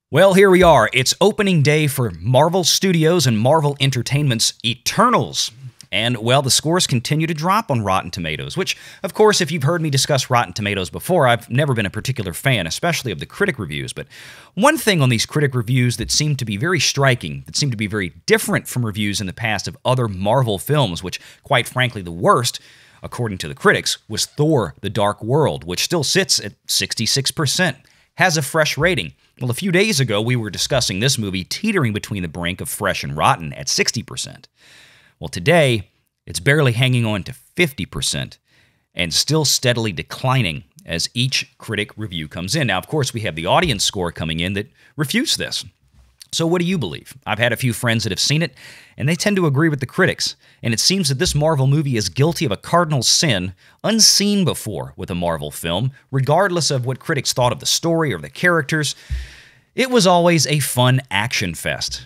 Well, here we are. It's opening day for Marvel Studios and Marvel Entertainment's Eternals. And, well, the scores continue to drop on Rotten Tomatoes, which, of course, if you've heard me discuss Rotten Tomatoes before, I've never been a particular fan, especially of the critic reviews. But one thing on these critic reviews that seemed to be very striking, that seemed to be very different from reviews in the past of other Marvel films, which, quite frankly, the worst, according to the critics, was Thor: The Dark World, which still sits at 66%, has a fresh rating. Well, a few days ago, we were discussing this movie teetering between the brink of fresh and rotten at 60%. Well, today, it's barely hanging on to 50% and still steadily declining as each critic review comes in. Now, of course, we have the audience score coming in that refutes this. So what do you believe? I've had a few friends that have seen it, and they tend to agree with the critics. And it seems that this Marvel movie is guilty of a cardinal sin unseen before with a Marvel film, regardless of what critics thought of the story or the characters. It was always a fun action fest.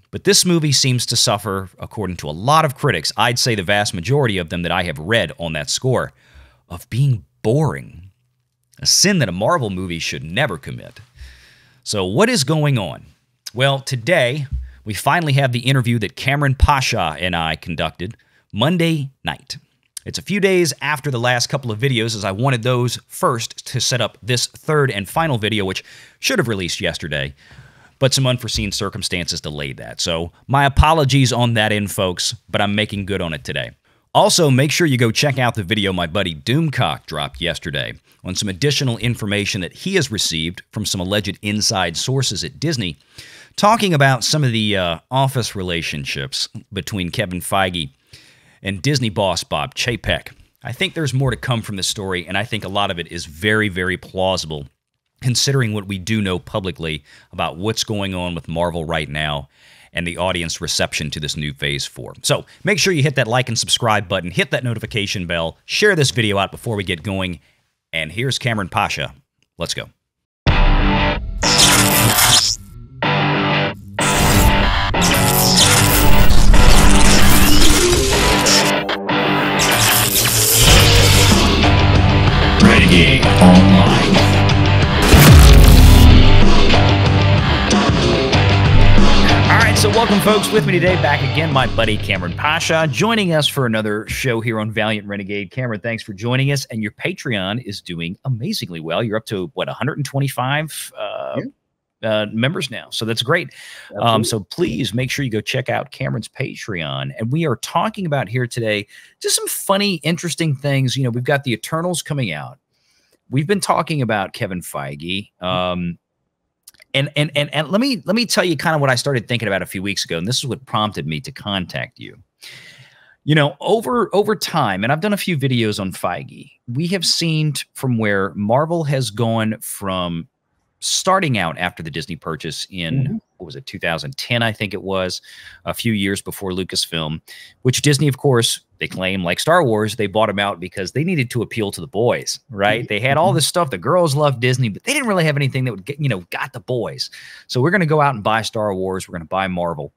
But this movie seems to suffer, according to a lot of critics, I'd say the vast majority of them that I have read on that score, of being boring. A sin that a Marvel movie should never commit. So what is going on? Well, today, we finally have the interview that Cameron Pasha and I conducted Monday night. It's a few days after the last couple of videos, as I wanted those first to set up this third and final video, which should have released yesterday, but some unforeseen circumstances delayed that. So my apologies on that end, folks, but I'm making good on it today. Also, make sure you go check out the video my buddy Doomcock dropped yesterday on some additional information that he has received from some alleged inside sources at Disney, talking about some of the office relationships between Kevin Feige and Disney boss Bob Chapek. I think there's more to come from this story, and I think a lot of it is very, very plausible, considering what we do know publicly about what's going on with Marvel right now and the audience reception to this new Phase 4. So make sure you hit that like and subscribe button, hit that notification bell, share this video out before we get going, and here's Cameron Pasha. Let's go. Renegade Online. So welcome, folks. With me today, back again, my buddy Cameron Pasha, joining us for another show here on Valiant Renegade. Cameron, thanks for joining us. And your Patreon is doing amazingly well. You're up to, what, 125 members now. So that's great. So please make sure you go check out Cameron's Patreon. And we are talking about here today just some funny, interesting things. You know, we've got the Eternals coming out. We've been talking about Kevin Feige. And let me tell you kind of what I started thinking about a few weeks ago, and this is what prompted me to contact you. You know, over time, and I've done a few videos on Feige, we have seen from where Marvel has gone from starting out after the Disney purchase in, what was it, 2010, I think it was, a few years before Lucasfilm, which Disney, of course, they claim, like Star Wars, they bought them out because they needed to appeal to the boys, right? They had all this stuff. The girls loved Disney, but they didn't really have anything that would get, you know, got the boys. So we're going to go out and buy Star Wars. We're going to buy Marvel.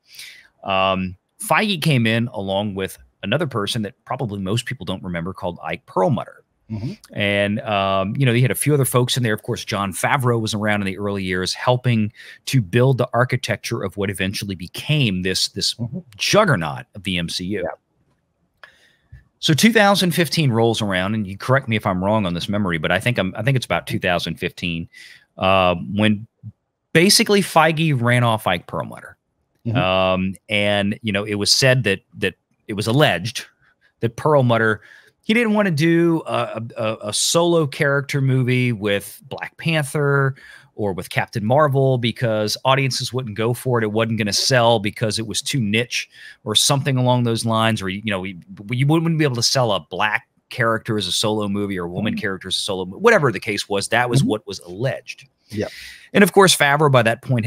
Feige came in along with another person that probably most people don't remember called Ike Perlmutter. And, you know, they had a few other folks in there. Of course, Jon Favreau was around in the early years, helping to build the architecture of what eventually became this juggernaut of the MCU. So 2015 rolls around, and you correct me if I'm wrong on this memory, but I think it's about 2015 when basically Feige ran off Ike Perlmutter. And, you know, it was said that it was alleged that Perlmutter, he didn't want to do a solo character movie with Black Panther or with Captain Marvel because audiences wouldn't go for it. It wasn't going to sell because it was too niche or something along those lines. Or, you know, you wouldn't be able to sell a black character as a solo movie or a woman character as a solo movie. Whatever the case was, that was what was alleged. And of course, Favreau by that point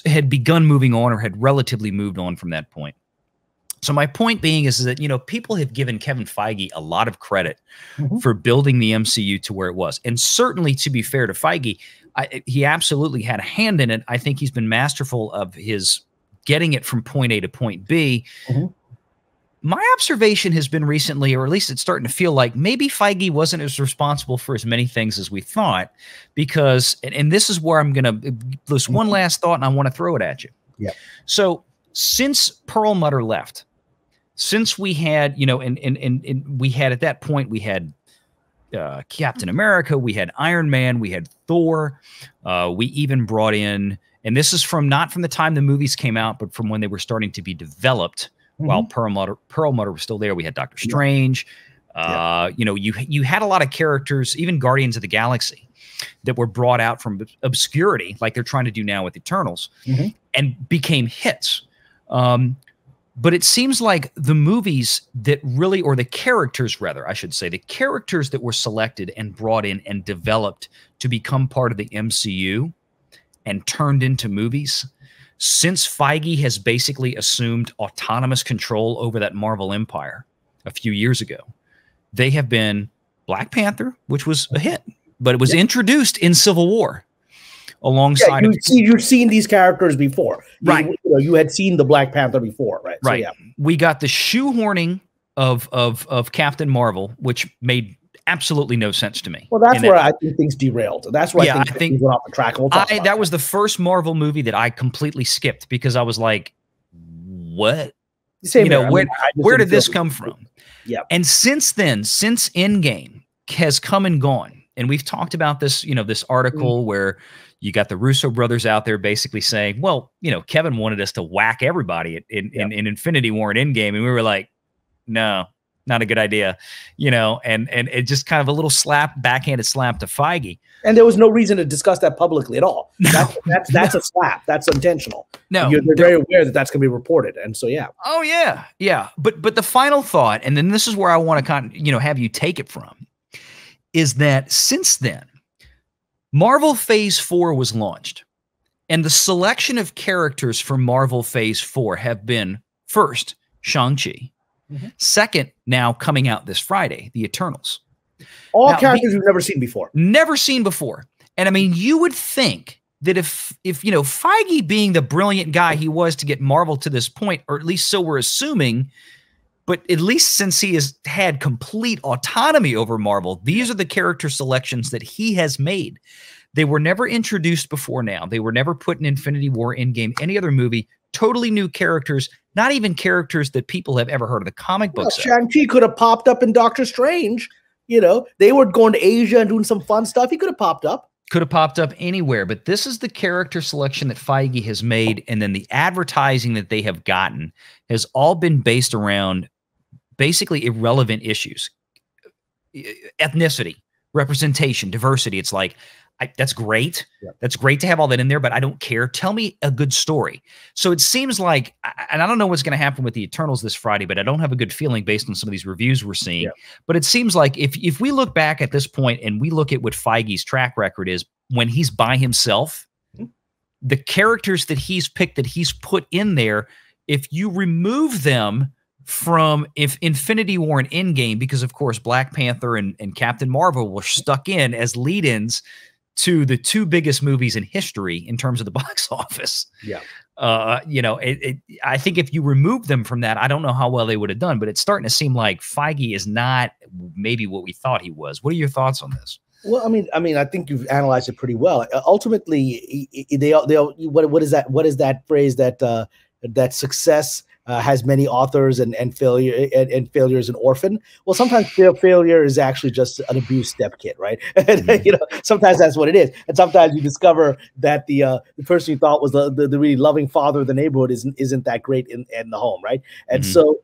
had begun moving on or had relatively moved on from that point. So my point being is that, you know, people have given Kevin Feige a lot of credit for building the MCU to where it was. And certainly, to be fair to Feige, he absolutely had a hand in it. I think he's been masterful of his getting it from point A to point B. My observation has been recently, or at least it's starting to feel like maybe Feige wasn't as responsible for as many things as we thought, because, and this is where I'm going to, this one last thought, and I want to throw it at you. Yeah. So since Perlmutter left, since we had, you know, and we had at that point, we had Captain America, we had Iron Man, we had Thor, we even brought in, and this is from not from the time the movies came out, but from when they were starting to be developed. While Perlmutter was still there, we had Doctor Strange. You know, you had a lot of characters, even Guardians of the Galaxy, that were brought out from obscurity, like they're trying to do now with Eternals, and became hits. But it seems like the movies that really, or the characters rather, I should say, the characters that were selected and brought in and developed to become part of the MCU and turned into movies, since Feige has basically assumed autonomous control over that Marvel empire a few years ago, they have been Black Panther, which was a hit, but it was introduced in Civil War alongside. You've seen these characters before, right? You had seen the Black Panther before, right? Right. So, we got the shoehorning of Captain Marvel, which made absolutely no sense to me. Well, that's where I think things derailed. That's where I think things went off the track. That was the first Marvel movie that I completely skipped because I was like, what? Same, you know, where did this come from? Yeah. And since then, since Endgame has come and gone, and we've talked about this, you know, this article where you got the Russo brothers out there basically saying, well, you know, Kevin wanted us to whack everybody in Infinity War and Endgame. And we were like, no, not a good idea, you know, and it just kind of a little backhanded slap to Feige. And there was no reason to discuss that publicly at all. That's a slap. That's intentional. No, they're very aware that that's going to be reported. And so, yeah. Oh yeah. Yeah. But the final thought, and then this is where I want to have you take it from, is that since then, Marvel Phase 4 was launched, and the selection of characters for Marvel Phase 4 have been, first, Shang-Chi. Second, now coming out this Friday, the Eternals. All characters we've never seen before. Never seen before. And I mean, you would think that if you know, Feige being the brilliant guy he was to get Marvel to this point, or at least so we're assuming, but at least since he has had complete autonomy over Marvel, these are the character selections that he has made. They were never introduced before now. They were never put in Infinity War, Endgame, any other movie. Totally new characters, not even characters that people have ever heard of the comic books. Shang-Chi could have popped up in Doctor Strange. You know, they were going to Asia and doing some fun stuff. He could have popped up. Could have popped up anywhere, but this is the character selection that Feige has made, and then the advertising that they have gotten has all been based around basically irrelevant issues. Ethnicity, representation, diversity. It's like, that's great. Yeah. That's great to have all that in there, but I don't care. Tell me a good story. So it seems like, and I don't know what's going to happen with the Eternals this Friday, but I don't have a good feeling based on some of these reviews we're seeing. Yeah. But it seems like if we look back at this point and we look at what Feige's track record is when he's by himself, the characters that he's picked, that he's put in there, if you remove them from Infinity War and Endgame, because of course Black Panther and Captain Marvel were stuck in as lead-ins to the two biggest movies in history in terms of the box office. Yeah. You know, I think if you remove them from that, I don't know how well they would have done, but it's starting to seem like Feige is not maybe what we thought he was. What are your thoughts on this? Well, I mean, I think you've analyzed it pretty well. Ultimately, what is that phrase that success has many authors and failure and failure is an orphan. Well, sometimes failure is actually just an abused stepkid, right? You know, sometimes that's what it is, and sometimes you discover that the person you thought was the really loving father of the neighborhood isn't that great in the home, right? And so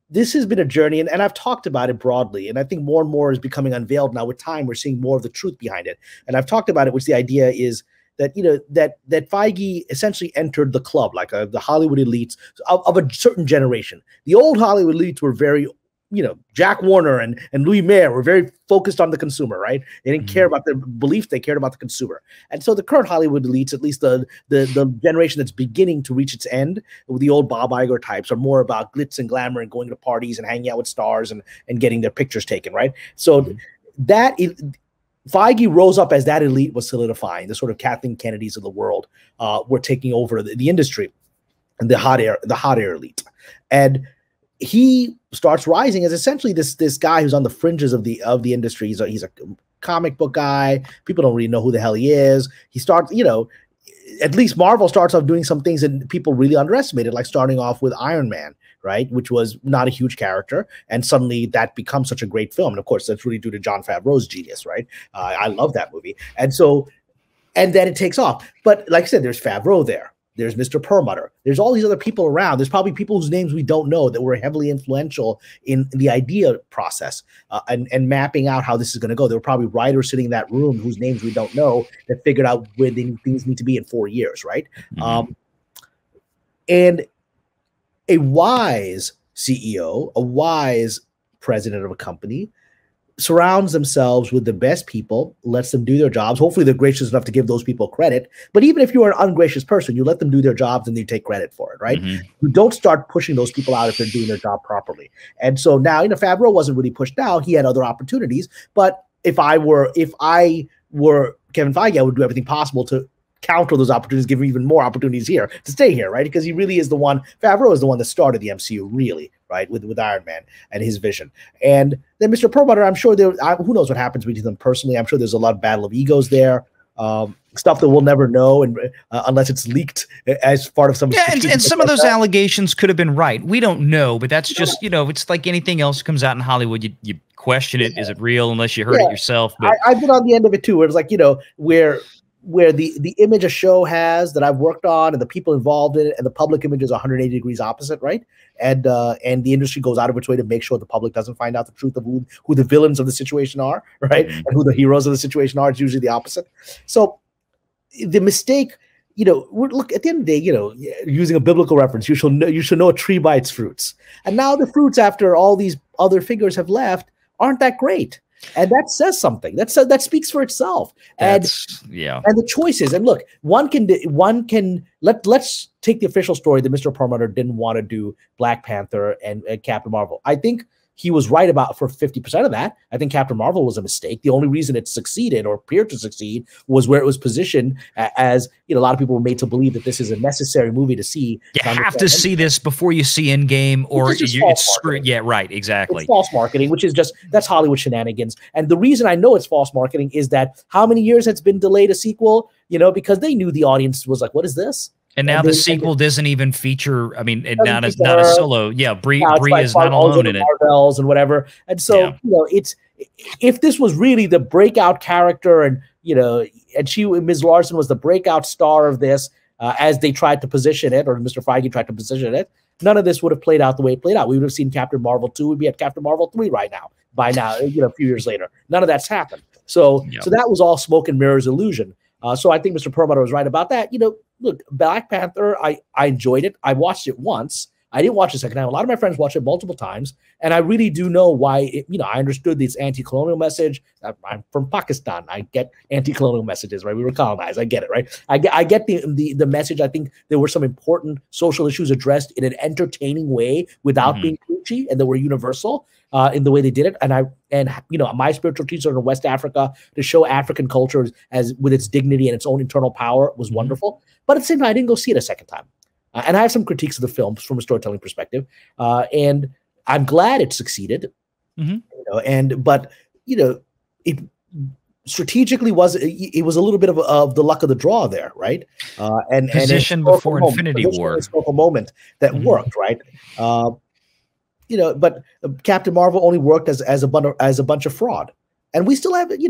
this has been a journey, and I've talked about it broadly, and I think more and more is becoming unveiled now. With time, we're seeing more of the truth behind it, and I've talked about it, which the idea is that, you know, that Feige essentially entered the club, like the Hollywood elites of a certain generation. The old Hollywood elites were very, you know, Jack Warner and Louis Mayer were very focused on the consumer, right? They didn't care about their beliefs; they cared about the consumer. And so the current Hollywood elites, at least the generation that's beginning to reach its end, with the old Bob Iger types, are more about glitz and glamour and going to parties and hanging out with stars and getting their pictures taken, right? So that is. Feige rose up as that elite was solidifying. The sort of Kathleen Kennedys of the world were taking over the industry. and the hot air elite, and he starts rising as essentially this guy who's on the fringes of the industry. He's a comic book guy. People don't really know who the hell he is. He starts, at least Marvel starts off doing some things that people really underestimated, like starting off with Iron Man, right, which was not a huge character, and suddenly that becomes such a great film. And of course, that's really due to Jon Favreau's genius, right? I love that movie, and then it takes off. But like I said, there's Favreau there. There's Mr. Perlmutter. There's all these other people around. There's probably people whose names we don't know that were heavily influential in the idea process and mapping out how this is going to go. There were probably writers sitting in that room whose names we don't know that figured out where things need to be in 4 years, right? Mm-hmm. And a wise CEO, a wise president of a company, surrounds themselves with the best people, lets them do their jobs. Hopefully they're gracious enough to give those people credit. But even if you are an ungracious person, you let them do their jobs and you take credit for it, right? Mm-hmm. You don't start pushing those people out if they're doing their job properly. And so now, Favreau wasn't really pushed out. He had other opportunities. But if I were Kevin Feige, I would do everything possible to counter those opportunities, give him even more opportunities here to stay here, right? Because he really is Favreau is the one that started the MCU, really, right, with Iron Man and his vision. And then Mr. Perlmutter, I'm sure who knows what happens between them personally. I'm sure there's a lot of battle of egos there, stuff that we'll never know, and unless it's leaked as part of some. Yeah, and some of those allegations could have been right. We don't know, but that's just it's like anything else that comes out in Hollywood. You question it. Is it real? Unless you heard it yourself. But I've been on the end of it too, where it's like where the image a show has that I've worked on and the people involved in it and the public image is 180 degrees opposite, right? And the industry goes out of its way to make sure the public doesn't find out the truth of who the villains of the situation are, right? Mm-hmm. And who the heroes of the situation are. It's usually the opposite. So the mistake, look, at the end of the day, using a biblical reference, you should know a tree by its fruits. And now the fruits, after all these other figures have left, aren't that great. And that says something. That speaks for itself. And the choices. And look, let's take the official story that Mr. Perlmutter didn't want to do Black Panther and Captain Marvel. I think he was right for 50% of that. I think Captain Marvel was a mistake. The only reason it succeeded or appeared to succeed was where it was positioned as, a lot of people were made to believe that this is a necessary movie to see. You have to see this before you see Endgame, or it's screwed. Yeah, right, exactly. It's false marketing, which is that's Hollywood shenanigans. And the reason I know it's false marketing is that how many years has been delayed a sequel? Because they knew the audience was like, what is this? And now the sequel doesn't even feature. I mean, not a solo. Yeah, Brie is not alone in it. Marvels and whatever. And so it's if this was really the breakout character, and and Ms. Larson was the breakout star of this, as they tried to position it, or Mr. Feige tried to position it, none of this would have played out the way it played out. We would have seen Captain Marvel 2. We'd be at Captain Marvel 3 right now. By now, a few years later, none of that's happened. So that was all smoke and mirrors illusion. So I think Mr. Perlmutter was right about that. Look, Black Panther, I enjoyed it. I watched it once. I didn't watch it a second time. A lot of my friends watched it multiple times, and I really do know why. I understood this anti-colonial message. I'm from Pakistan. I get anti-colonial messages, right? We were colonized. I get it, right? I get the message. I think there were some important social issues addressed in an entertaining way without being preachy, and they were universal in the way they did it. And my spiritual teacher in West Africa, to show African culture as with its dignity and its own internal power, was wonderful. But at the same time, I didn't go see it a second time. And I have some critiques of the film from a storytelling perspective, and I'm glad it succeeded. Mm-hmm. But it strategically was a little bit of the luck of the draw there, right? And position before Infinity War, a moment that worked, right? But Captain Marvel only worked as a bunch of fraud. And we still haven't,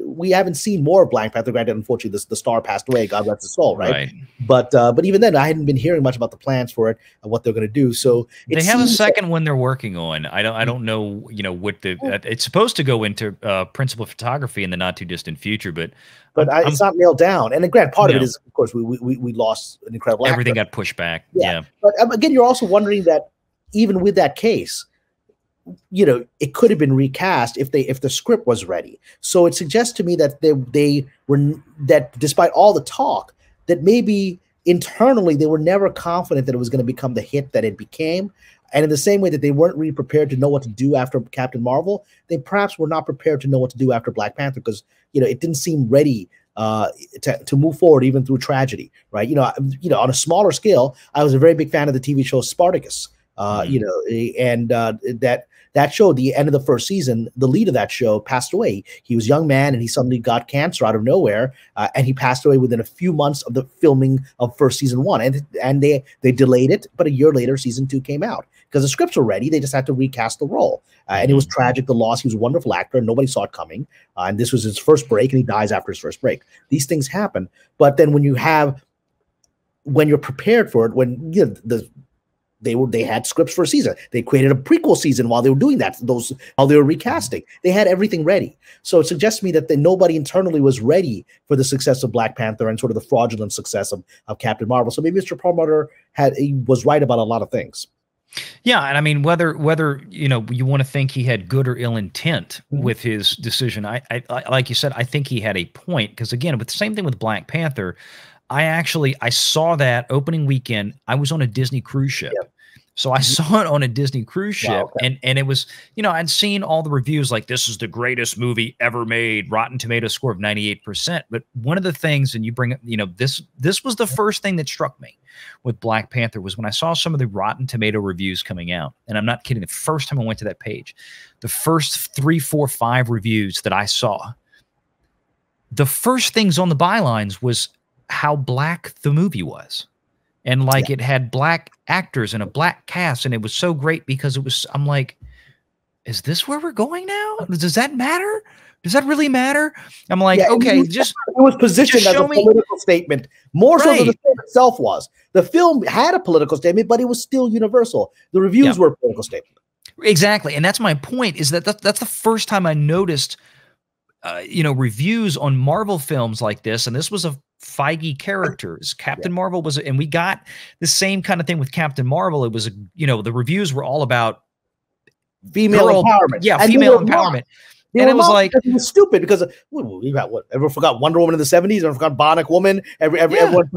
we haven't seen more of Black Panther. Granted, unfortunately, the star passed away. God rest his soul, right? But even then, I hadn't been hearing much about the plans for it and what they're going to do. So they have a second one they're working on. I don't know, what it's supposed to go into principal photography in the not too distant future, but it's not nailed down. And again, part of it is, of course, we lost an incredible actor. Everything got pushed back. Yeah. But again, you're also wondering that even with that case, it could have been recast if the script was ready. So it suggests to me that that despite all the talk, that maybe internally they were never confident that it was going to become the hit that it became. And in the same way that they weren't really prepared to know what to do after Captain Marvel, they perhaps were not prepared to know what to do after Black Panther, because it didn't seem ready to move forward even through tragedy, right? On a smaller scale, I was a very big fan of the TV show Spartacus. That show, the end of the first season, the lead of that show passed away. He was a young man and he suddenly got cancer out of nowhere, and he passed away within a few months of the filming of first season 1. And they delayed it, but a year later, season 2 came out because the scripts were ready. They just had to recast the role, and it was tragic. The loss. He was a wonderful actor, and nobody saw it coming. And this was his first break, and he dies after his first break. These things happen, but then when you're prepared for it, when they had scripts for a season. They created a prequel season while they were doing that. While they were recasting, they had everything ready. So it suggests to me that nobody internally was ready for the success of Black Panther and sort of the fraudulent success of Captain Marvel. So maybe Mr. Perlmutter was right about a lot of things. Yeah, and I mean whether you want to think he had good or ill intent with his decision, I like you said, I think he had a point, because again, with the same thing with Black Panther, I saw that opening weekend. I was on a Disney cruise ship. Yep. So I saw it on a Disney cruise ship. Wow, okay. and it was, I'd seen all the reviews like, this is the greatest movie ever made, Rotten Tomatoes score of 98%. But one of the things, and you bring up, this was the first thing that struck me with Black Panther, was when I saw some of the Rotten Tomato reviews coming out. And I'm not kidding. The first time I went to that page, the first 3, 4, 5 reviews that I saw, the first things on the bylines was how black the movie was. And like it had black actors and a black cast, and it was so great because I'm like, is this where we're going now? Does that matter? Does that really matter? I'm like, okay, it was positioned as a political statement more so than the film itself was. The film had a political statement, but it was still universal. The reviews were a political statement. Exactly. And that's my point, is that's the first time I noticed reviews on Marvel films like this, and this was a Feige characters. Captain Marvel was, and we got the same kind of thing with Captain Marvel. It was the reviews were all about female empowerment. Yeah, female empowerment. And it was like, it was stupid because we got everyone forgot Wonder Woman in the 70s, everyone forgot Bionic Woman, everyone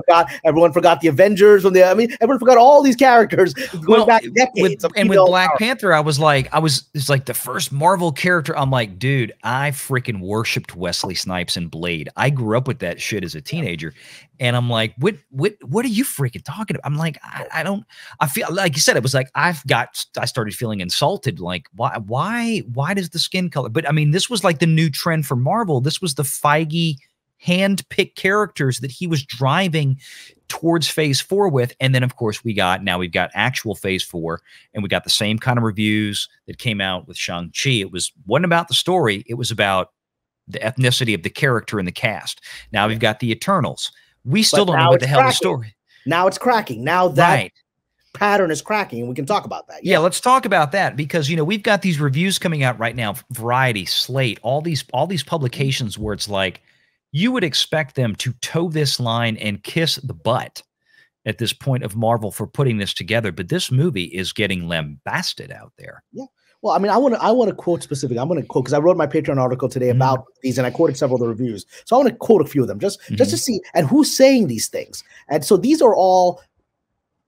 forgot the Avengers everyone forgot all these characters going back decades. With Black Panther, it's like the first Marvel character. I'm like, dude, I freaking worshipped Wesley Snipes and Blade. I grew up with that shit as a teenager. And I'm like, what are you freaking talking about? I'm like, I feel like you said, it was like, I started feeling insulted. Like, why does the skin color? But I mean, this was like the new trend for Marvel. This was the Feige hand-picked characters that he was driving towards phase 4 with. And then of course we've got actual phase 4, and we got the same kind of reviews that came out with Shang-Chi. It wasn't about the story. It was about the ethnicity of the character and the cast. Now we've got the Eternals. We still don't know what the hell the story. Now it's cracking. Now that pattern is cracking, and we can talk about that. Yeah, let's talk about that, because we've got these reviews coming out right now, Variety, Slate, all these publications where it's like, you would expect them to toe this line and kiss the butt at this point of Marvel for putting this together, but this movie is getting lambasted out there. Yeah. Well, I mean, I want to quote specifically. I'm going to quote, because I wrote my Patreon article today about these, and I quoted several of the reviews. So I want to quote a few of them just to see and who's saying these things. And so these are all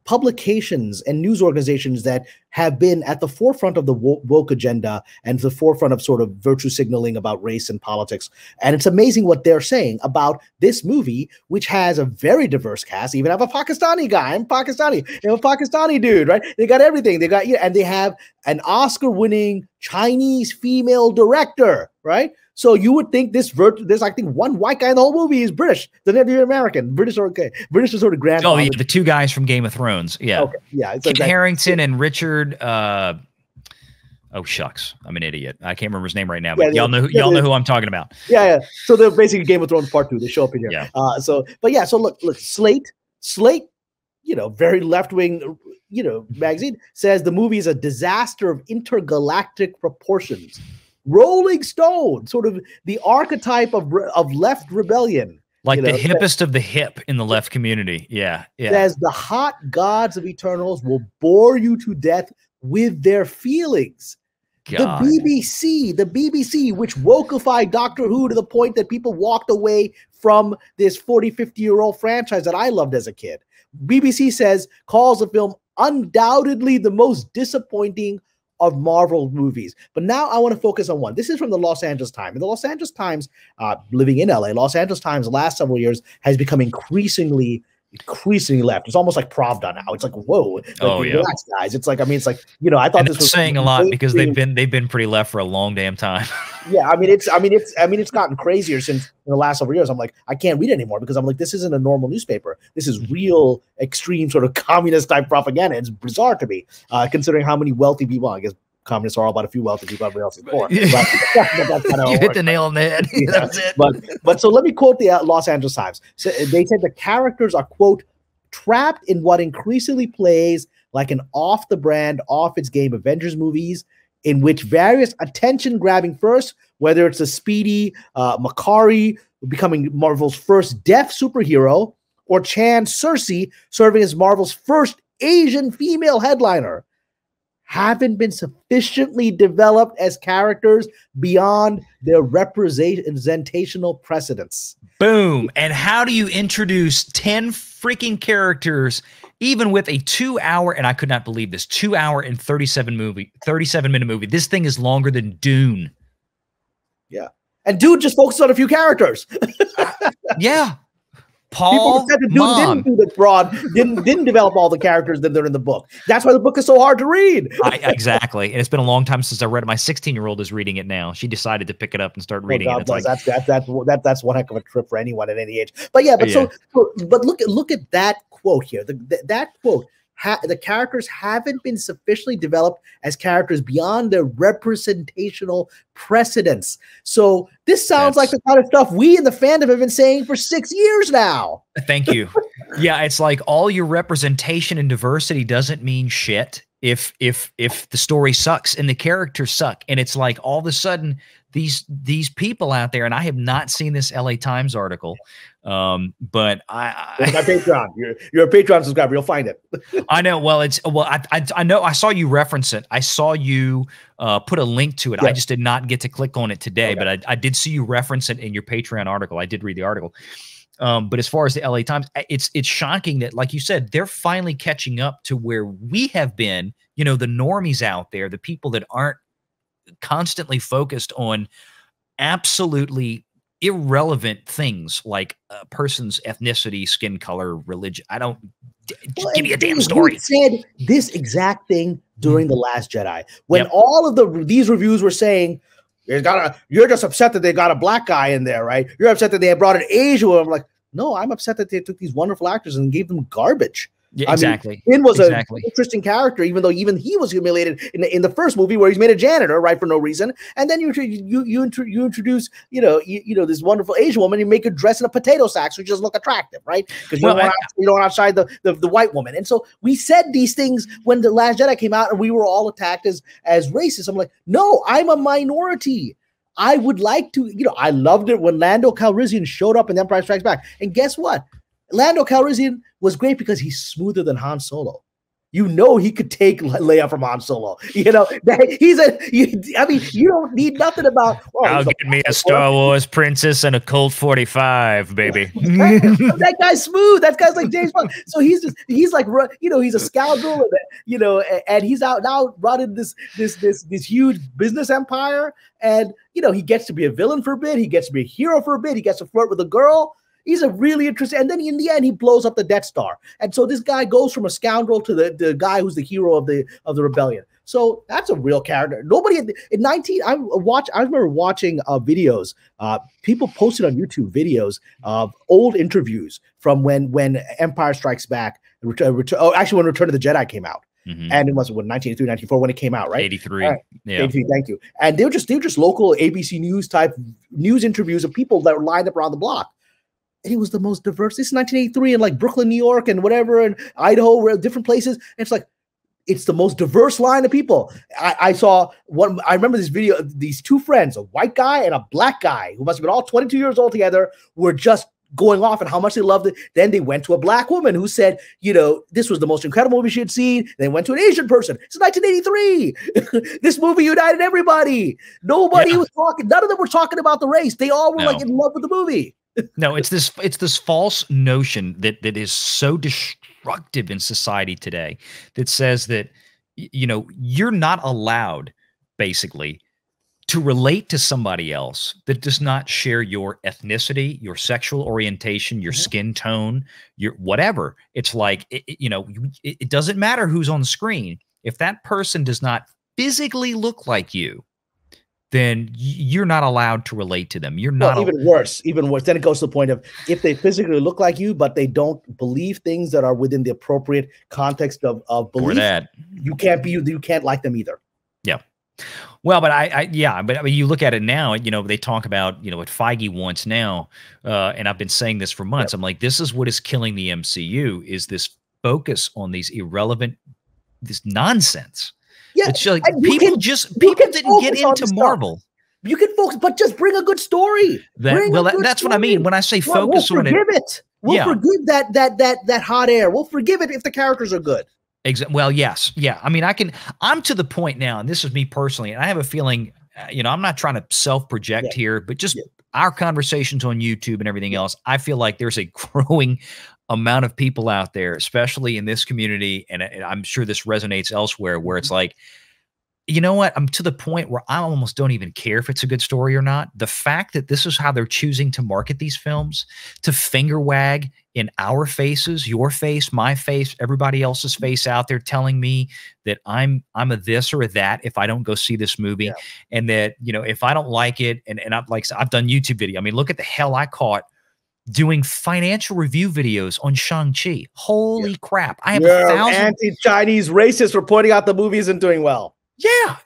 publications and news organizations that have been at the forefront of the woke agenda and the forefront of sort of virtue signaling about race and politics. And it's amazing what they're saying about this movie, which has a very diverse cast. Even have a Pakistani guy. I'm Pakistani. They have a Pakistani dude, right? They got everything. They got, and they have an Oscar-winning Chinese female director, right? So you would think there's I think one white guy in the whole movie is British. They're not even American. British are okay. British are sort of grand. Oh, yeah, the 2 guys from Game of Thrones. Yeah. Okay. Yeah. Kit Harington and Richard. Oh shucks, I'm an idiot. I can't remember his name right now. But y'all know who I'm talking about. Yeah. So they're basically Game of Thrones Part 2. They show up in here. Yeah. So look. Slate. Very left wing. Magazine says the movie is a disaster of intergalactic proportions. Rolling Stone, sort of the archetype of left rebellion, like the hippest of the hip in the left community. Yeah. Says the hot gods of Eternals will bore you to death with their feelings. God. The BBC, which wokeified Doctor Who to the point that people walked away from this 40, 50-year-old franchise that I loved as a kid. BBC calls the film undoubtedly the most disappointing of Marvel movies. But now I want to focus on one. This is from the Los Angeles Times. And the Los Angeles Times, living in LA, Los Angeles Times the last several years has become increasingly left. It's almost like Pravda now. It's like, whoa, like, relax, guys. It's like, I mean, it's like, you know, I thought and this was saying a lot because they've been pretty left for a long damn time. Yeah, I mean, it's gotten crazier since in the last several years. I'm like, I can't read it anymore because I'm like, this isn't a normal newspaper. This is real extreme sort of communist type propaganda. It's bizarre to me, considering how many wealthy people. I guess communists are all about a few wealthy people. Everybody else is poor. But that's kind of you hit the nail on the head. Yeah. That's it. But so let me quote the Los Angeles Times. So they said the characters are, quote, trapped in what increasingly plays like an off-the-brand, off-its-game Avengers movies, in which various attention-grabbing first, whether it's a speedy Makari becoming Marvel's first deaf superhero, or Chan Cersei serving as Marvel's first Asian female headliner, haven't been sufficiently developed as characters beyond their representational precedence. Boom. And how do you introduce 10 freaking characters, even with a 2 hour, and I could not believe this, 2 hour and 37-minute movie. This thing is longer than Dune. Yeah. And Dune just focuses on a few characters. Yeah. Paul didn't do the broad, didn't develop all the characters that they're in the book. That's why the book is so hard to read. Exactly. And it's been a long time since I read it. My 16-year-old is reading it now. She decided to pick it up and start reading it. It's that's one heck of a trip for anyone at any age. But yeah, but look at that quote here. That quote. The characters haven't been sufficiently developed as characters beyond their representational precedence. So this sounds like the kind of stuff we in the fandom have been saying for 6 years now. Thank you. Yeah, it's like all your representation and diversity doesn't mean shit if the story sucks and the characters suck. And it's like all of a sudden these people out there, and I have not seen this LA Times article, but it's my Patreon. You're a Patreon subscriber. You'll find it. I know. Well, I know. I saw you reference it. I saw you put a link to it. Yeah. I just did not get to click on it today, but I did see you reference it in your Patreon article. I did read the article. But as far as the LA Times, it's shocking that, like you said, they're finally catching up to where we have been. You know, the normies out there, the people that aren't constantly focused on absolutely irrelevant things like a person's ethnicity, skin color, religion. Give me a damn story. He said this exact thing during The Last Jedi when all of these reviews were saying, you're just upset that they got a black guy in there, right? You're upset that they brought an Asian. I'm like, no, I'm upset that they took these wonderful actors and gave them garbage. Yeah, exactly. Finn was an interesting character, even though even he was humiliated in the first movie where he's made a janitor, right, for no reason. And then you introduce this wonderful Asian woman, you make her dress in a potato sack so she doesn't look attractive, right? Because you don't want outside the white woman. And so we said these things when The Last Jedi came out, and we were all attacked as racist. I'm like, no, I'm a minority. I would like to, I loved it when Lando Calrissian showed up in Empire Strikes Back. And guess what? Lando Calrissian was great because he's smoother than Han Solo. He could take Leia from Han Solo. You don't need nothing about. I'll get me a Star Wars princess and a Colt 45, baby. That guy's smooth. That guy's like James Bond. So he's like, he's a scoundrel, and he's out now running this huge business empire, and he gets to be a villain for a bit. He gets to be a hero for a bit. He gets to flirt with a girl. He's a really interesting, and then in the end, he blows up the Death Star. And so this guy goes from a scoundrel to the guy who's the hero of the rebellion. So that's a real character. Nobody I remember watching videos. People posted on YouTube videos of old interviews from when Empire Strikes Back, when Return of the Jedi came out. Mm-hmm. And it was 1983, 1994 when it came out, right? 83. Right. Yeah. 83, thank you. And they were just local ABC News type news interviews of people that were lined up around the block. And it was the most diverse. This is 1983 in like Brooklyn, New York, and whatever, and Idaho, where different places. And it's like, it's the most diverse line of people. I saw one. I remember this video. These two friends, a white guy and a black guy, who must have been all 22 years old together, were just going off and how much they loved it. Then they went to a black woman who said, this was the most incredible movie she had seen. They went to an Asian person. It's 1983. This movie united everybody. Nobody was talking. None of them were talking about the race. They all were like in love with the movie. No, it's this false notion that is so destructive in society today that says that you know, you're not allowed basically to relate to somebody else that does not share your ethnicity, your sexual orientation, your skin tone, your whatever. It's like, you know, it doesn't matter who's on the screen. If that person does not physically look like you, then you're not allowed to relate to them. You're not. Well, even worse. Then it goes to the point of if they physically look like you, but they don't believe things that are within the appropriate context of belief, you can't like them either. Yeah. Well, but but I mean, you look at it now, you know, they talk about, you know, what Feige wants now. And I've been saying this for months. I'm like, this is what is killing the MCU, is this focus on these irrelevant, this nonsense. Yeah. It's like people didn't get into Marvel. You can focus, but just bring a good story. That's what I mean. When I say focus on it. We'll forgive that hot air. We'll forgive it if the characters are good. Well, yes. Yeah. I mean, I'm to the point now, and this is me personally, and I have a feeling, you know, I'm not trying to self-project here, but just our conversations on YouTube and everything else, I feel like there's a growing amount of people out there, especially in this community, and I'm sure this resonates elsewhere, where it's like, you know what? I'm to the point where I almost don't even care if it's a good story or not. The fact that this is how they're choosing to market these films, to finger wag in our faces, your face, my face, everybody else's face out there, telling me that I'm a this or a that if I don't go see this movie, and that, you know, if I don't like it, and I've done YouTube video. I mean, look at the hell I caught doing financial review videos on Shang-Chi. Holy crap! I have 1,000 anti-Chinese racists for pointing out the movie isn't doing well. Yeah,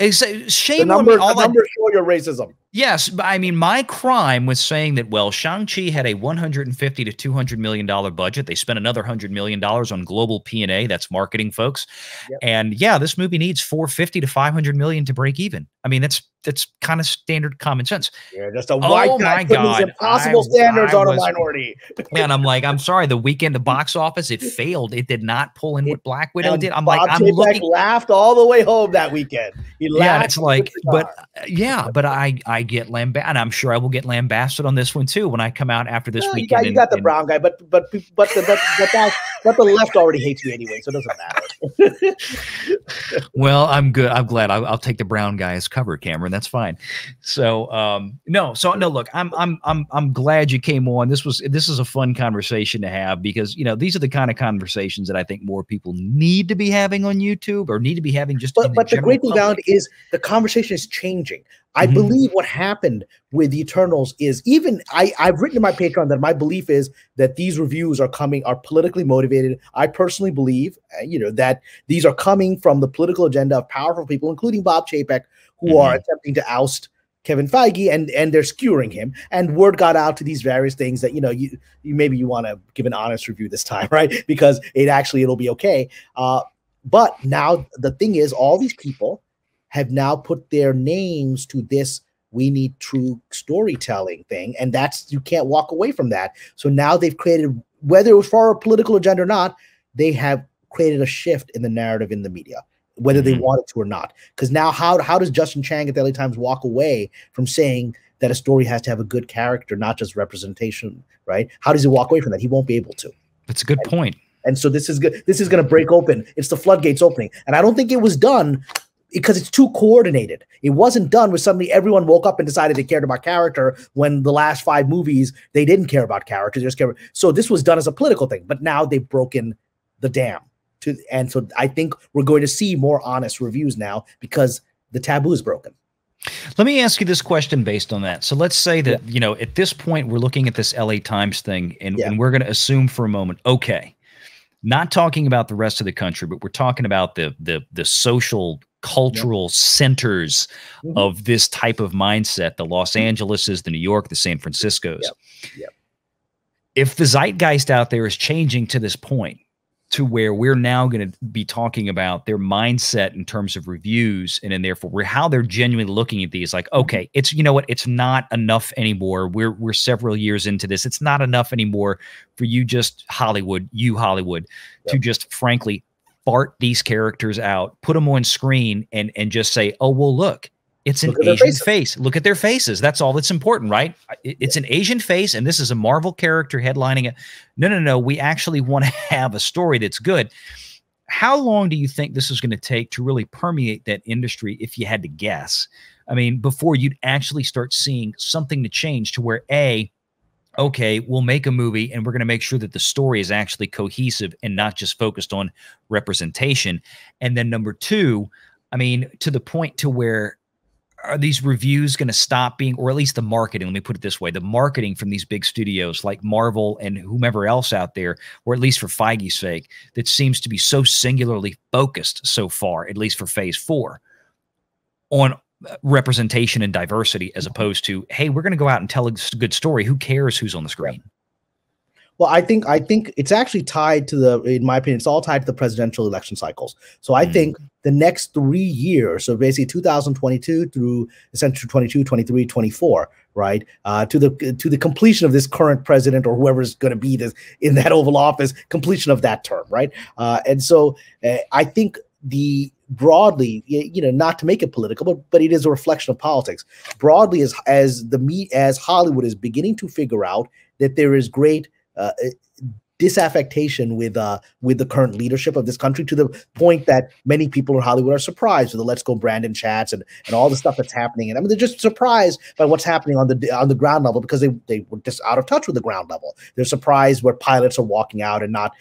shame on me. The numbers show your racism. Yes, but I mean, my crime was saying that, well, Shang-Chi had a $150 to $200 million budget. They spent another $100 million on global P&A. That's marketing, folks. Yep. And yeah, this movie needs $450 to $500 million to break even. I mean, that's kind of standard common sense. Yeah, just a white guy putting these impossible standards on a minority. And I'm like, I'm sorry, the weekend, the box office, it failed. It did not pull in what Black Widow did. I'm Bob like, Chapek laughed all the way home that weekend. He laughed. Yeah, it's like, but I get lambasted, and I'm sure I will get lambasted on this one too when I come out after this weekend. You got the brown guy, but the left already hates me anyway, so it doesn't matter. Well, I'm good. I'm glad. I'll take the brown guy as cover, Cameron. That's fine. So no. Look, I'm glad you came on. This is a fun conversation to have, because, you know, these are the kind of conversations that I think more people need to be having on YouTube, or need to be having just. But the great thing about it is the conversation is changing. I believe what happened with the Eternals is, even I've written in my Patreon that my belief is that these reviews are politically motivated. I personally believe, that these are coming from the political agenda of powerful people, including Bob Chapek, who are attempting to oust Kevin Feige, and they're skewering him. And word got out to these various things that, you maybe you want to give an honest review this time, right? Because it'll be okay. But now the thing is, all these people have now put their names to this "we need true storytelling" thing, and you can't walk away from that. So now they've created, whether it was for a political agenda or not, they have created a shift in the narrative in the media, whether they wanted to or not. Because now, how does Justin Chang at the LA Times walk away from saying that a story has to have a good character, not just representation, right? How does he walk away from that? He won't be able to. That's a good point. And so this is good. This is going to break open. It's the floodgates opening, and I don't think it was done because it's too coordinated. It wasn't done with suddenly everyone woke up and decided they cared about character, when the last 5 movies, they didn't care about character. They just cared. So this was done as a political thing, but now they've broken the dam. And so I think we're going to see more honest reviews now, because the taboo is broken. Let me ask you this question based on that. So let's say that, at this point, we're looking at this LA Times thing, and we're going to assume for a moment, okay, not talking about the rest of the country, but we're talking about the social cultural centers of this type of mindset, the Los Angeleses, the New York, the San Franciscos. If the zeitgeist out there is changing to this point, to where we're now going to be talking about their mindset in terms of reviews, and then therefore how they're genuinely looking at these, like, okay, it's, it's not enough anymore. We're several years into this. It's not enough anymore for you Hollywood, to just frankly fart these characters out, put them on screen, and just say, oh, well, look, it's an Asian face. Look at their faces. That's all that's important, right? It's an Asian face, and this is a Marvel character headlining it. No. We actually want to have a story that's good. how long do you think this is going to take to really permeate that industry, if you had to guess? I mean, before you'd actually start seeing something to change to where, okay, we'll make a movie and we're going to make sure that the story is actually cohesive and not just focused on representation. And then number two, I mean, to the point to where, are these reviews going to stop being, or at least the marketing, let me put it this way, the marketing from these big studios like Marvel and whomever else out there, or at least for Feige's sake, that seems to be so singularly focused so far, at least for phase 4, on representation and diversity, as opposed to, hey, we're going to go out and tell a good story. Who cares who's on the screen? Well, I think it's actually tied to in my opinion, it's all tied to the presidential election cycles. So I think the next 3 years, so basically 2022 through essentially 22, 23, 24, right, to the completion of this current president or whoever's going to be this in that Oval Office, completion of that term, right? And so I think broadly, not to make it political, but it is a reflection of politics. Broadly, as Hollywood is beginning to figure out that there is great disaffection with the current leadership of this country, to the point that many people in Hollywood are surprised with the Let's Go Brandon chats and all the stuff that's happening. And I mean, they're just surprised by what's happening on the ground level, because they were just out of touch with the ground level. They're surprised where pilots are walking out and not,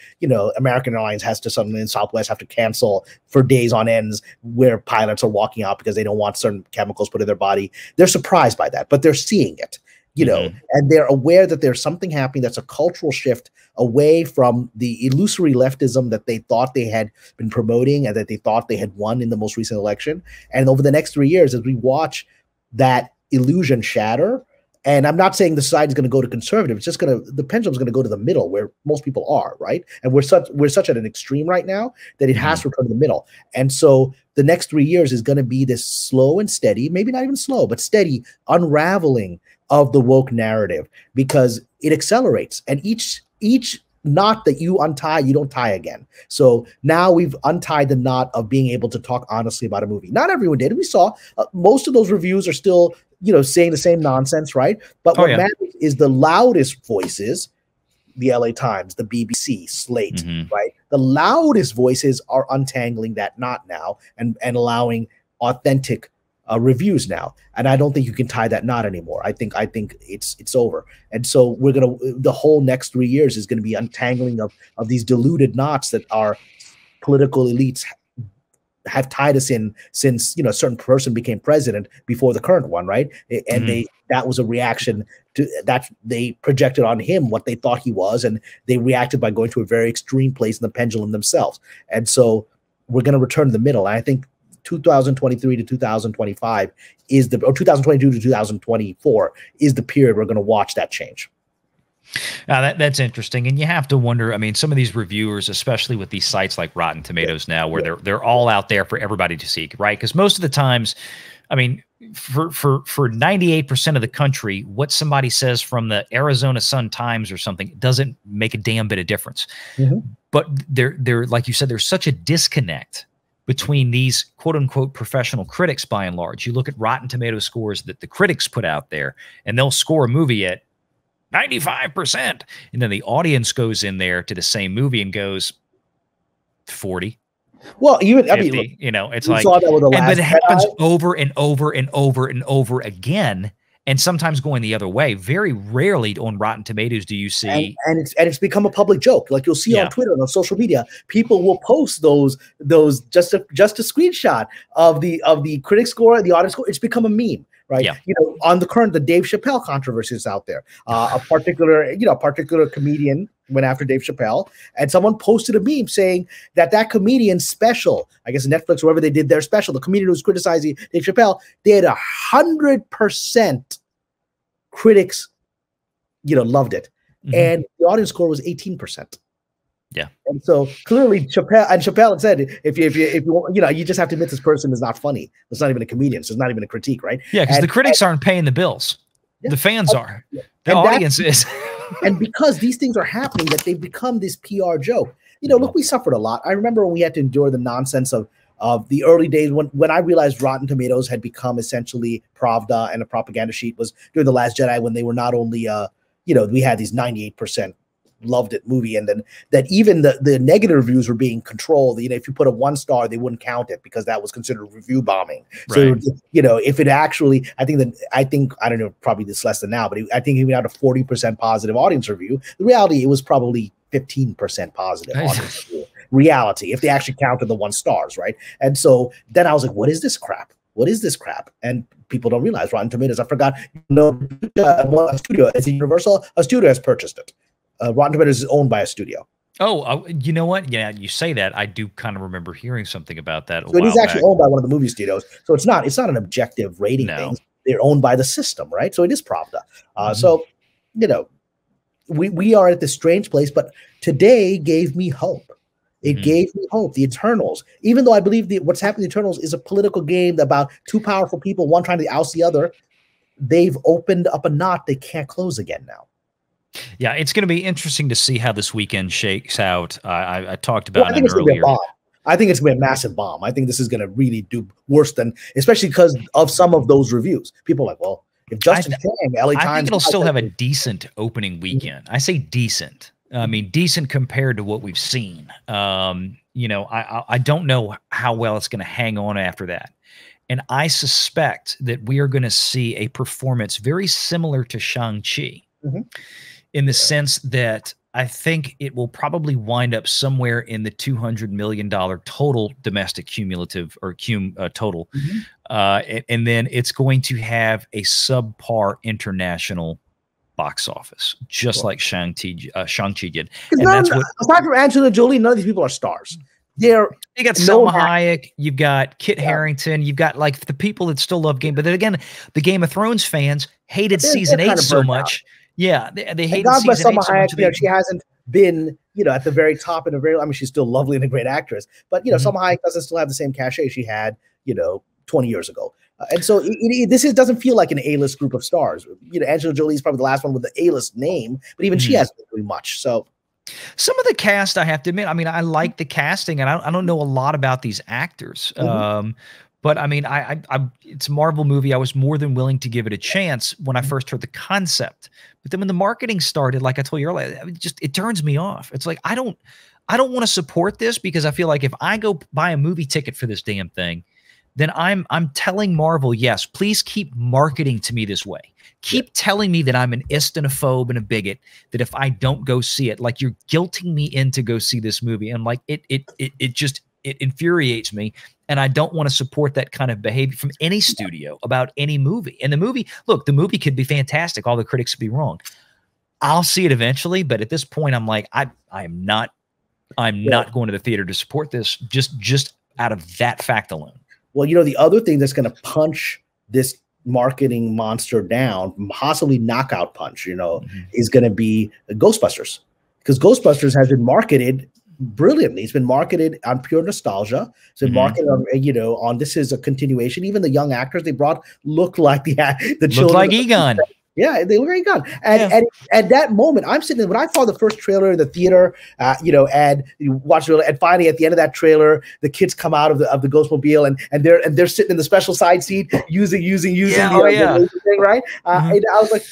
American Airlines has to suddenly, in Southwest, have to cancel for days on ends where pilots are walking out because they don't want certain chemicals put in their body. They're surprised by that, but they're seeing it. And they're aware that there's something happening that's a cultural shift away from the illusory leftism that they thought they had been promoting and that they thought they had won in the most recent election. And over the next 3 years, as we watch that illusion shatter, and I'm not saying the side is going to go to conservative, it's just the pendulum's going to go to the middle where most people are, right? And we're such at an extreme right now that it has to return to the middle. And so the next 3 years is going to be this slow and steady, maybe not even slow, but steady unraveling of the woke narrative, because it accelerates, and each knot that you untie, you don't tie again. So now we've untied the knot of being able to talk honestly about a movie. Not everyone did. We saw most of those reviews are still, saying the same nonsense, right? But what matters is the loudest voices, the LA Times, the BBC, Slate, right? The loudest voices are untangling that knot now and allowing authentic reviews now. And I don't think you can tie that knot anymore. I think it's over. And so the whole next 3 years is going to be untangling of these diluted knots that our political elites have tied us in since, a certain person became president before the current one, right? And that was a reaction to that. They projected on him what they thought he was, and they reacted by going to a very extreme place in the pendulum themselves. And so we're going to return to the middle. And I think 2023 to 2025 or 2022 to 2024 is the period we're going to watch that change. That's interesting. And you have to wonder, I mean, some of these reviewers, especially with these sites like Rotten Tomatoes now, where they're all out there for everybody to see, right? Because most of the times, I mean, for 98% of the country, what somebody says from the Arizona Sun-Times or something doesn't make a damn bit of difference. But they're like you said, there's such a disconnect between these quote unquote professional critics. By and large, you look at Rotten Tomato scores that the critics put out there, and they'll score a movie at 95%. And then the audience goes in there to the same movie and goes 40. Well, even 50, I mean, it's like, but it happens over and over and over and over again. And sometimes going the other way. Very rarely on Rotten Tomatoes do you see, and it's become a public joke. Like you'll see on Twitter and on social media, people will post those just a screenshot of the critic score, the audience score. It's become a meme, right? Yeah. On the Dave Chappelle controversy is out there. A particular comedian went after Dave Chappelle, and someone posted a meme saying that comedian's special, I guess Netflix, whoever they did their special, the comedian who was criticizing Dave Chappelle, they had 100% critics, loved it, and the audience score was 18%. Yeah, and so clearly Chappelle had said, if you you just have to admit this person is not funny. It's not even a comedian, so it's not even a critique, right? Yeah, because the critics aren't paying the bills. Yeah. The fans are. The audience is. And because these things are happening, that they've become this PR joke. Look, we suffered a lot. I remember when we had to endure the nonsense of the early days when I realized Rotten Tomatoes had become essentially Pravda and a propaganda sheet was during The Last Jedi, when they were not only, we had these 98% loved it movie, and then that even the negative reviews were being controlled. You know, if you put a 1 star, they wouldn't count it because that was considered review bombing. Right. So, you know, if it actually, I think I don't know, probably this less than now, but I think even out of 40% positive audience review, the reality, it was probably 15% positive audience review. Reality, if they actually counted the 1 stars, right? And so then I was like, what is this crap? What is this crap? And people don't realize Rotten Tomatoes. I forgot. A studio, it's a Universal. A studio has purchased it. Rotten Tomatoes is owned by a studio. Oh, you know what? Yeah, you say that. I do kind of remember hearing something about that. So it is actually owned by one of the movie studios. So it's not an objective rating thing. They're owned by the system, right? So it is Pravda. So, you know, we are at this strange place. But today gave me hope. It gave me hope. The Eternals, even though I believe what's happening in the Eternals is a political game about 2 powerful people, one trying to oust the other, they've opened up a knot they can't close again now. Yeah, it's going to be interesting to see how this weekend shakes out. I talked about it earlier. I think it's going to be a massive bomb. I think this is going to really do worse than, especially because of some of those reviews. People are like, well, if Justin Kang, LA Times, I think it'll still have a decent opening weekend. I say decent. I mean, decent compared to what we've seen. You know, I don't know how well it's going to hang on after that. And I suspect that we are going to see a performance very similar to Shang-Chi in the sense that I think it will probably wind up somewhere in the $200 million total domestic cumulative or total. And then it's going to have a subpar international box office, just like Shang-Chi did. And that's what, aside from Angelina Jolie, none of these people are stars. You got Selma Hayek, you've got Kit Harington, you've got like the people that still love Game, but then again, the Game of Thrones fans hated season 8 so much. Yeah, they hated season 8 so much. She hasn't been, you know, at the very top in a very, I mean, she's still lovely and a great actress, but, you know, Selma Hayek doesn't still have the same cachet she had, you know, 20 years ago. And so this doesn't feel like an A-list group of stars. You know, Angelina Jolie is probably the last one with the A-list name, but even she hasn't been doing much. So some of the cast, I have to admit, I mean, I like the casting, and I don't know a lot about these actors. But I mean, it's a Marvel movie. I was more than willing to give it a chance when I first heard the concept. But then when the marketing started, like I told you earlier, it turns me off. It's like, I don't want to support this because I feel like if I go buy a movie ticket for this damn thing, then I'm telling Marvel, yes, please keep marketing to me this way. Keep telling me that I'm an istinophobe and a bigot, that if I don't go see it, like you're guilting me in to go see this movie. And like it infuriates me. And I don't want to support that kind of behavior from any studio about any movie. And the movie, look, the movie could be fantastic. All the critics would be wrong. I'll see it eventually. But at this point, I'm like, I'm not going to the theater to support this just out of that fact alone. Well, you know, the other thing that's going to punch this marketing monster down, possibly knockout punch, you know, is going to be Ghostbusters, because Ghostbusters has been marketed brilliantly. It's been marketed on pure nostalgia. It's been marketed on, you know, on this is a continuation. Even the young actors they brought looked like the children. Looked like Egon. Yeah, they look very good. And at that moment, I'm sitting there, when I saw the first trailer in the theater, you know, and you watch it, and finally at the end of that trailer, the kids come out of the Ghostmobile and they're sitting in the special side seat using the thing, right? And I was like,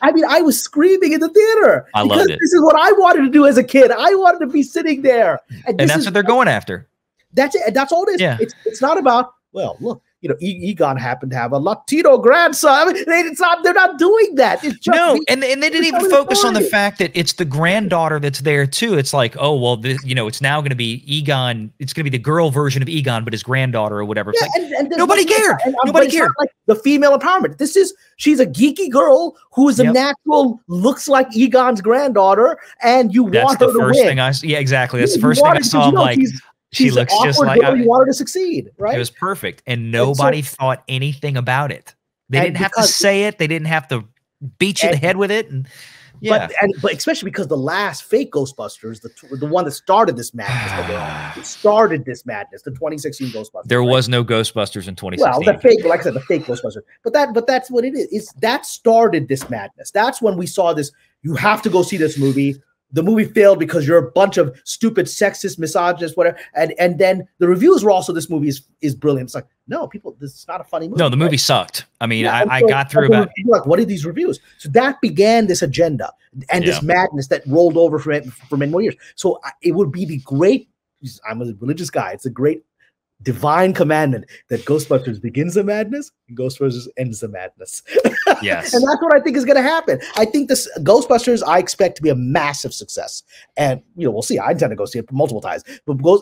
I mean, I was screaming in the theater. I loved it. This is what I wanted to do as a kid. I wanted to be sitting there. And that's what they're going after. That's it. And that's all it is. Yeah. It's not about, well, look, you know, Egon happened to have a Latino grandson. I mean, they're not doing that. It's just and they didn't even focus on the fact that it's the granddaughter that's there too. It's like, oh, well, you know, it's now going to be Egon. It's going to be the girl version of Egon, but his granddaughter or whatever. Yeah, like, nobody cared. Nobody cared. Like the female empowerment. She's a geeky girl who is a natural, looks like Egon's granddaughter, and you want her to win. Yeah, exactly. That's the first thing I saw. I'm like, she looks just like you want her to succeed, right? It was perfect, and nobody thought anything about it. They didn't have to say it. They didn't have to beat you in the head with it. And but especially because the last fake Ghostbusters, the one that started this madness, the 2016 Ghostbusters. There was no Ghostbusters in 2016. Well, like I said, the fake Ghostbusters. But that's what it is. That started this madness. That's when we saw this. You have to go see this movie. the movie failed because you're a bunch of stupid, sexist, misogynist, whatever. And then the reviews were also, this movie is brilliant. It's like, no, people, this is not a funny movie. No, the movie sucked. I mean, I got through about like, what are these reviews? So that began this agenda and this madness that rolled over for many more years. So it would be the great, I'm a religious guy, it's a great divine commandment that Ghostbusters begins the madness and Ghostbusters ends the madness. Yes. And that's what I think is going to happen. I think this Ghostbusters, I expect to be a massive success. And, we'll see. I intend to go see it multiple times.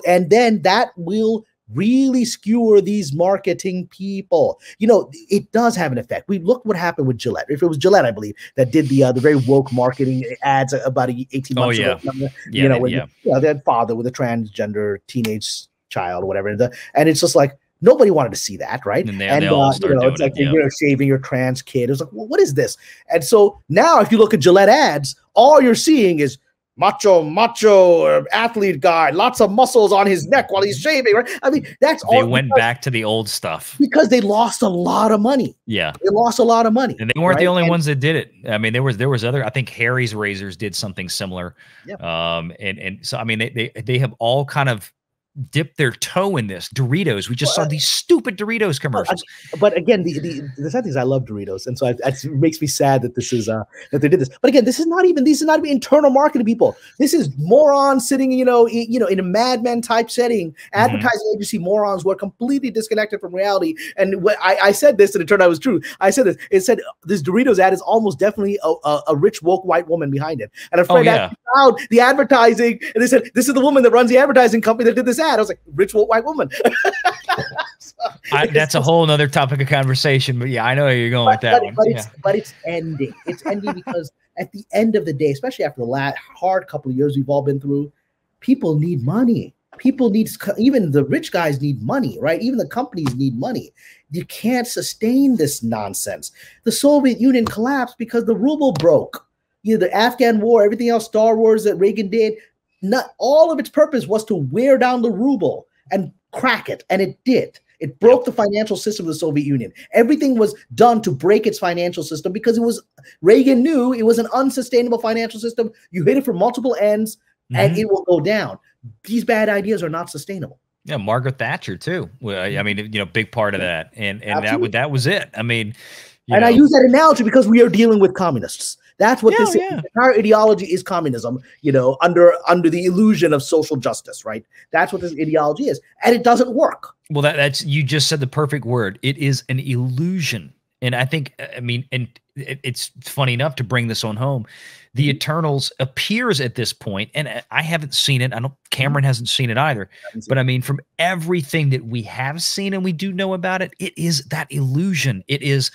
And then that will really skewer these marketing people. It does have an effect. We look what happened with Gillette. If it was Gillette, I believe, that did the very woke marketing ads about 18 months ago. Their father with a transgender teenage child or whatever, and it's just like nobody wanted to see that, right? And they all start doing it's like shaving your trans kid. It was like, well, what is this? And so now, if you look at Gillette ads, all you're seeing is macho athlete guy, lots of muscles on his neck while he's shaving, right? I mean, that's all. They went back to the old stuff because they lost a lot of money. Yeah, they lost a lot of money, and they weren't the only ones that did it. I mean, there was other. I think Harry's Razors did something similar. Yeah. And so I mean, they have all kind of dip their toe in this. Doritos, we just saw these stupid Doritos commercials. But again, the sad thing is I love Doritos, and so it makes me sad that this is that they did this. But again, these are not even internal marketing people. This is morons sitting, in a Mad Men type setting, advertising agency morons who are completely disconnected from reality. And I said this, and it turned out it was true. I said this. It said this Doritos ad is almost definitely a rich woke white woman behind it. And a friend found the advertising, and they said, "This is the woman that runs the advertising company that did this." I was like, rich white woman. That's a whole nother topic of conversation, but yeah, I know where you're going with that one. But it's ending. It's ending because at the end of the day, especially after the hard couple of years we've all been through, people need money. Even the rich guys need money, right? Even the companies need money. You can't sustain this nonsense. The Soviet Union collapsed because the ruble broke. The Afghan war, everything else, Star Wars that Reagan did, not all of its purpose was to wear down the ruble and crack it, and it did. It broke the financial system of the Soviet Union. Everything was done to break its financial system because Reagan knew it was an unsustainable financial system. You hit it from multiple ends, and it will go down. These bad ideas are not sustainable. Yeah, Margaret Thatcher too. Well, I mean, big part of that, and that was it. I mean, I use that analogy because we are dealing with communists. That's what this is. The entire ideology is communism, under the illusion of social justice, right? That's what this ideology is. And it doesn't work. Well, that's you just said the perfect word. It is an illusion. And I think, and it's funny enough to bring this on home. The Eternals appears at this point, and I haven't seen it. Cameron hasn't seen it either. But I mean, from everything that we have seen and we do know about it, it is that illusion. It is,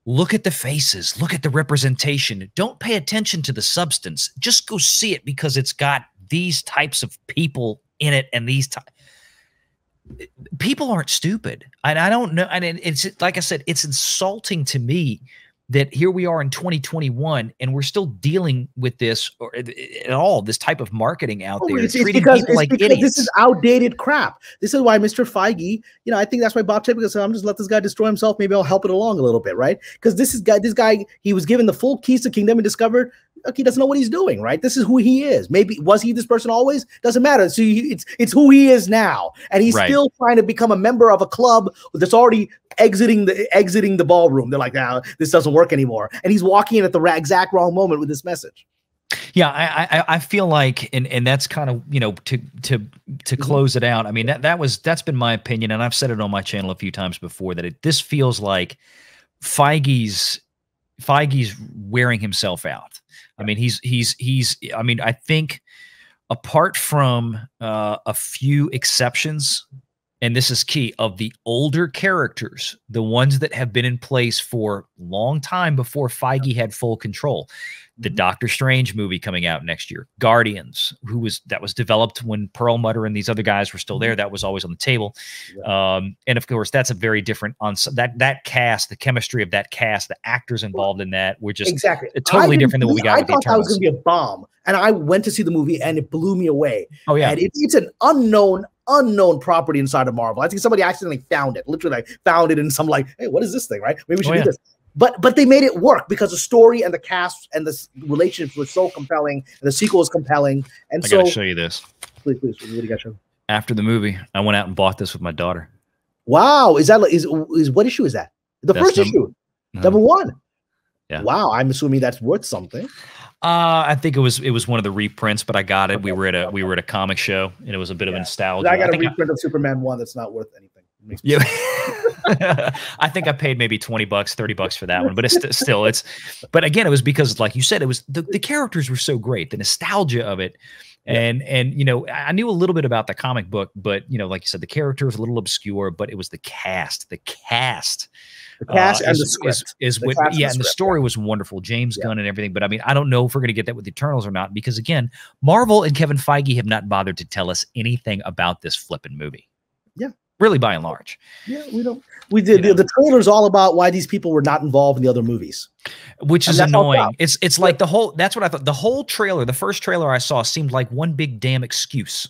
look at the faces, look at the representation. Don't pay attention to the substance. Just go see it because it's got these types of people in it, and these people aren't stupid. And I don't know. And it's like I said, it's insulting to me that here we are in 2021 and we're still dealing with this or at all, this type of marketing out there. Treating people like idiots. This is outdated crap. This is why Mr. Feige, I think that's why Bob Chapek said, I'm just let this guy destroy himself. Maybe I'll help it along a little bit, right? Because this guy, he was given the full keys to kingdom and discovered, he doesn't know what he's doing, right? This is who he is. Maybe was he this person always? Doesn't matter. So it's who he is now, and he's still trying to become a member of a club that's already exiting the ballroom. They're like, "Now this doesn't work anymore," and he's walking in at the exact wrong moment with this message. Yeah, I feel like, and that's kind of to close it out. I mean that's been my opinion, and I've said it on my channel a few times before that this feels like Feige's wearing himself out. I mean, I mean, I think apart from a few exceptions, and this is key, of the older characters, the ones that have been in place for a long time before Feige had full control, the Doctor Strange movie coming out next year, Guardians, that was developed when Perlmutter and these other guys were still there. That was always on the table. And of course, that's a very different that cast, the chemistry of that cast, the actors involved in that were just totally different than what we got with the Eternals. I thought that was going to be a bomb, and I went to see the movie, and it blew me away. Oh yeah, and it's an unknown property inside of Marvel. I think somebody accidentally found it. Literally, found it in some hey, what is this thing? Right? Maybe we should do this. but they made it work because the story and the cast and the relationships were so compelling, and the sequel was compelling. And I so, gotta show you this. please, what do you got to show? After the movie, I went out and bought this with my daughter. Wow, is that is what issue is that? The That's first issue, number 1. Yeah. Wow, I'm assuming that's worth something. I think it was one of the reprints, but I got it. Okay. We were at a comic show, and it was a bit of nostalgia. I got a reprint of Superman 1 that's not worth anything. Yeah. I think I paid maybe $20, $30 for that one, but it's still but again, it was because, like you said, it was the characters were so great, the nostalgia of it. And you know, I knew a little bit about the comic book, but you know, like you said, the characters a little obscure, but it was the cast and the script and the story was wonderful. James Gunn and everything. But I mean, I don't know if we're going to get that with Eternals or not, because again, Marvel and Kevin Feige have not bothered to tell us anything about this flipping movie. Yeah. Really, by and large. Yeah, we don't. We did. The trailer's all about why these people were not involved in the other movies, which is annoying. It's like the whole. That's what I thought. The whole trailer, the first trailer I saw, seemed like one big damn excuse.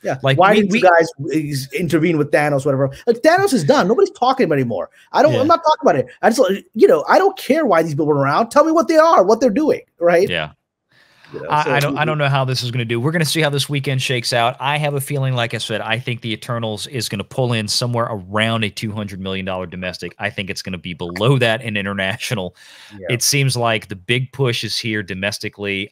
Yeah, like why didn't you guys intervene with Thanos? Whatever. Like Thanos is done. Nobody's talking about it anymore. I'm not talking about it. I just, you know, I don't care why these people were around. Tell me what they are, what they're doing. Right. Yeah. You know, I don't know how this is going to do. We're going to see how this weekend shakes out. I have a feeling, like I said, I think the Eternals is going to pull in somewhere around a $200 million domestic. I think it's going to be below that in international. Yeah. It seems like the big push is here domestically.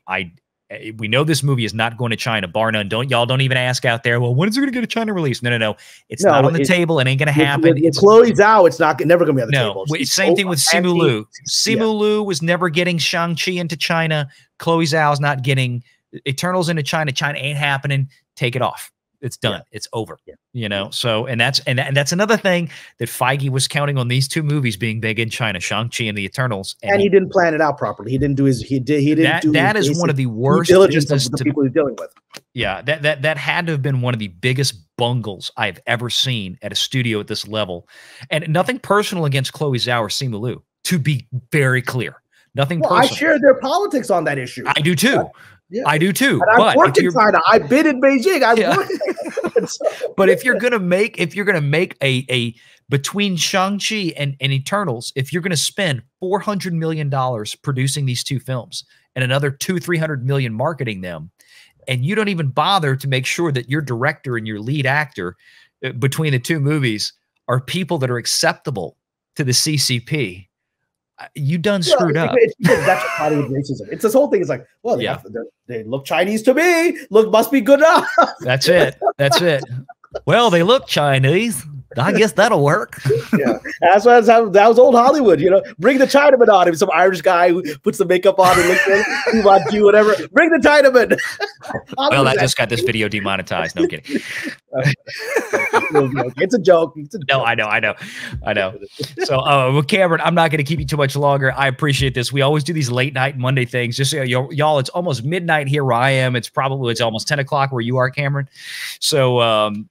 We know this movie is not going to China, bar none. Don't even ask out there, well, when is it going to get a China release? No. It's not on the table. It ain't going to happen. It's Chloe Zhao. It's never going to be on the table. Same thing with Simu Liu. Simu Liu was never getting Shang-Chi into China. Chloe Zhao's not getting Eternals into China. China ain't happening. Take it off. It's done. Yeah. It's over. Yeah. You know. So and that's another thing that Feige was counting on these two movies being big in China, Shang-Chi and the Eternals. And he didn't plan it out properly. He didn't do his. That is one of the worst diligence of the people he's dealing with. Yeah, that had to have been one of the biggest bungles I've ever seen at a studio at this level. And nothing personal against Chloe Zhao or Simu Liu, to be very clear. Nothing personal. I share their politics on that issue. I do too. Yeah. I do too. And I've worked in China. I've been in Beijing. I've worked. But if you're gonna make a between Shang-Chi and Eternals, if you're gonna spend $400 million producing these two films and another $200-300 million marketing them, and you don't even bother to make sure that your director and your lead actor between the two movies are people that are acceptable to the CCP, you done screwed up. It's that's Hollywood racism. It's this whole thing. It's like, well, they look Chinese to me. Must be good enough. That's it. Well, they look Chinese. I guess that'll work. Yeah, that was old Hollywood. You know, bring the Chinaman on him. Some Irish guy who puts the makeup on and looks like you, whatever. Bring the Chinaman. Well, that just got this video demonetized. No kidding. It's a joke. No, I know. So, well, Cameron, I'm not going to keep you too much longer. I appreciate this. We always do these late night Monday things. Just so y'all, it's almost midnight here where I am. It's almost 10 o'clock where you are, Cameron. So,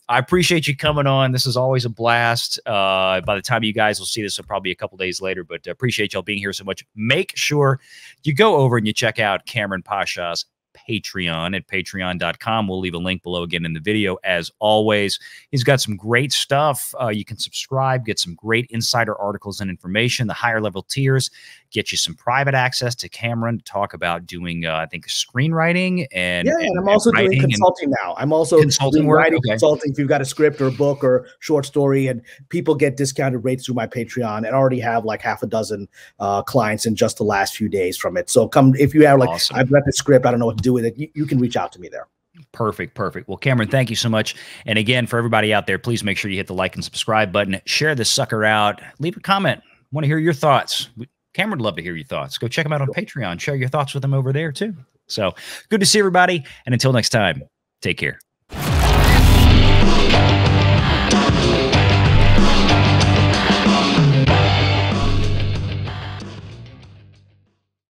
I appreciate you coming on. This is always a blast. By the time you guys will see this, probably a couple days later, but appreciate y'all being here so much. Make sure you go over and you check out Cameron Pasha's Patreon at patreon.com. We'll leave a link below again in the video. As always, he's got some great stuff. You can subscribe, get some great insider articles and information. The higher level tiers get you some private access to Cameron to talk about doing, I think, screenwriting and I'm also doing consulting now. I'm also consulting consulting. If you've got a script or a book or short story, and people get discounted rates through my Patreon, and already have like half a dozen clients in just the last few days from it. So come if you have awesome. I've read the script, I don't know what to do with it. You can reach out to me there. Perfect. Well, Cameron, thank you so much. And again, for everybody out there, please make sure you hit the like and subscribe button. Share this sucker out. Leave a comment. Want to hear your thoughts. Cameron would love to hear your thoughts. Go check him out on Patreon. Share your thoughts with him over there too. So good to see everybody. And until next time, take care.